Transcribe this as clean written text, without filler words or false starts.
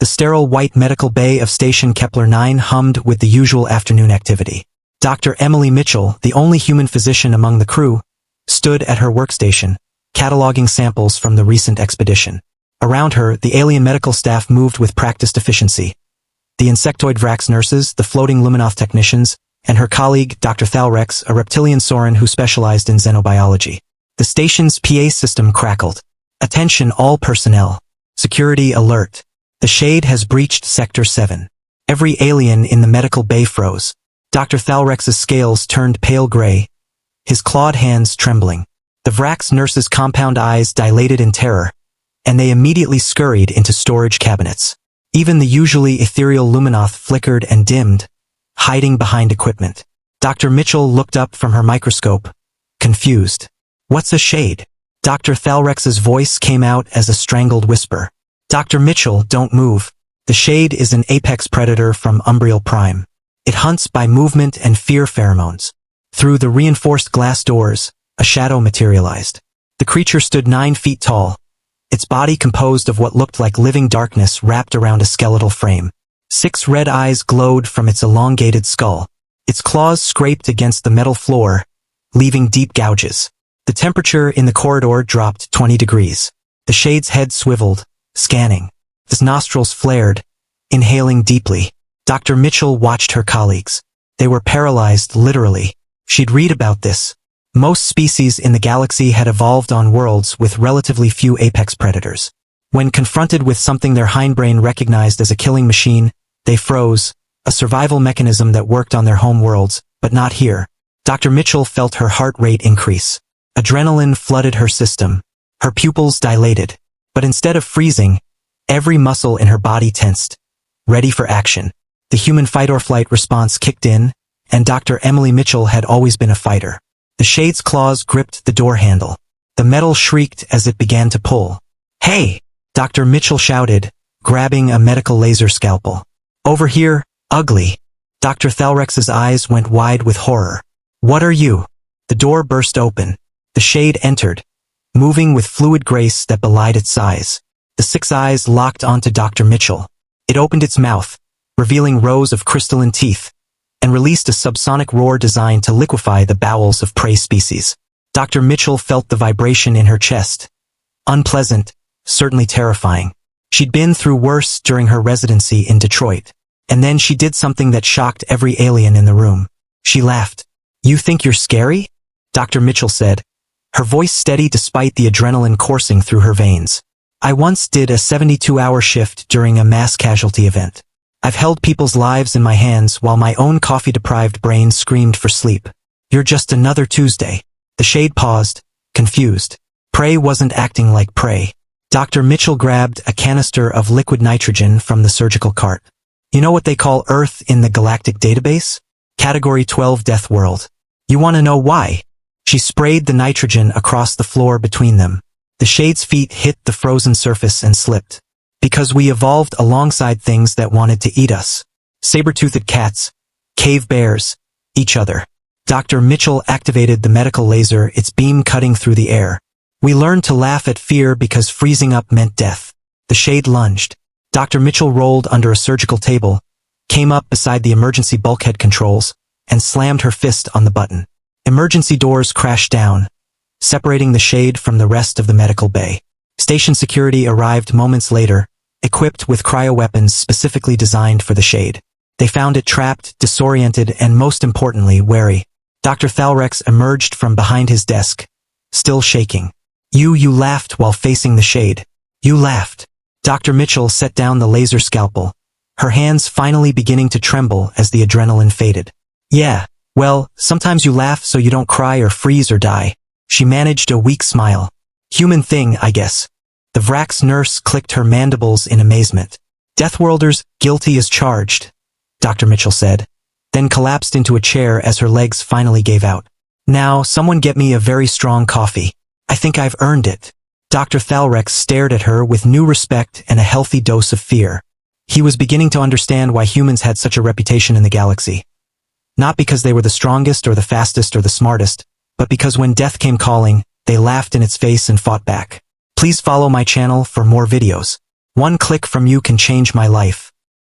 The sterile white medical bay of Station Kepler 9 hummed with the usual afternoon activity. Dr. Emily Mitchell, the only human physician among the crew, stood at her workstation, cataloging samples from the recent expedition. Around her, the alien medical staff moved with practiced efficiency. The insectoid Vrax nurses, the floating Luminoth technicians, and her colleague, Dr. Thalrex, a reptilian Soren who specialized in xenobiology. The station's PA system crackled. Attention all personnel. Security alert. The Shade has breached Sector 7. Every alien in the medical bay froze. Dr. Thalrex's scales turned pale gray, his clawed hands trembling. The Vrax nurses' compound eyes dilated in terror, and they immediately scurried into storage cabinets. Even the usually ethereal Luminoth flickered and dimmed, hiding behind equipment. Dr. Mitchell looked up from her microscope, confused. What's a Shade? Dr. Thalrex's voice came out as a strangled whisper. Dr. Mitchell, don't move. The Shade is an apex predator from Umbreal Prime. It hunts by movement and fear pheromones. Through the reinforced glass doors, a shadow materialized. The creature stood 9 feet tall, its body composed of what looked like living darkness wrapped around a skeletal frame. 6 red eyes glowed from its elongated skull. Its claws scraped against the metal floor, leaving deep gouges. The temperature in the corridor dropped 20 degrees. The Shade's head swiveled, scanning. His nostrils flared, inhaling deeply. Dr. Mitchell watched her colleagues. They were paralyzed, literally. She'd read about this. Most species in the galaxy had evolved on worlds with relatively few apex predators. When confronted with something their hindbrain recognized as a killing machine, they froze, a survival mechanism that worked on their home worlds, but not here. Dr. Mitchell felt her heart rate increase. Adrenaline flooded her system. Her pupils dilated. But instead of freezing, every muscle in her body tensed, ready for action. The human fight-or-flight response kicked in, and Dr. Emily Mitchell had always been a fighter. The Shade's claws gripped the door handle. The metal shrieked as it began to pull. Hey! Dr. Mitchell shouted, grabbing a medical laser scalpel. Over here, ugly. Dr. Thalrex's eyes went wide with horror. What are you? The door burst open. The Shade entered, moving with fluid grace that belied its size. The 6 eyes locked onto Dr. Mitchell. It opened its mouth, revealing rows of crystalline teeth, and released a subsonic roar designed to liquefy the bowels of prey species. Dr. Mitchell felt the vibration in her chest. Unpleasant, certainly terrifying. She'd been through worse during her residency in Detroit. And then she did something that shocked every alien in the room. She laughed. You think you're scary? Dr. Mitchell said, her voice steady despite the adrenaline coursing through her veins. I once did a 72-hour shift during a mass casualty event. I've held people's lives in my hands while my own coffee-deprived brain screamed for sleep. You're just another Tuesday. The Shade paused, confused. Prey wasn't acting like prey. Dr. Mitchell grabbed a canister of liquid nitrogen from the surgical cart. You know what they call Earth in the Galactic database? Category 12 Deathworld. You want to know why? She sprayed the nitrogen across the floor between them. The Shade's feet hit the frozen surface and slipped. Because we evolved alongside things that wanted to eat us. Saber-toothed cats, cave bears, each other. Dr. Mitchell activated the medical laser, its beam cutting through the air. We learned to laugh at fear because freezing up meant death. The Shade lunged. Dr. Mitchell rolled under a surgical table, came up beside the emergency bulkhead controls, and slammed her fist on the button. Emergency doors crashed down, separating the Shade from the rest of the medical bay. Station security arrived moments later, equipped with cryoweapons specifically designed for the Shade. They found it trapped, disoriented, and most importantly, wary. Dr. Thalrex emerged from behind his desk, still shaking. You laughed while facing the Shade. You laughed. Dr. Mitchell set down the laser scalpel, her hands finally beginning to tremble as the adrenaline faded. Yeah, well, sometimes you laugh so you don't cry or freeze or die. She managed a weak smile. Human thing, I guess. The Vrax nurse clicked her mandibles in amazement. Deathworlders, guilty as charged, Dr. Mitchell said, then collapsed into a chair as her legs finally gave out. Now, someone get me a very strong coffee. I think I've earned it. Dr. Thalrex stared at her with new respect and a healthy dose of fear. He was beginning to understand why humans had such a reputation in the galaxy. Not because they were the strongest or the fastest or the smartest, but because when death came calling, they laughed in its face and fought back. Please follow my channel for more videos. One click from you can change my life.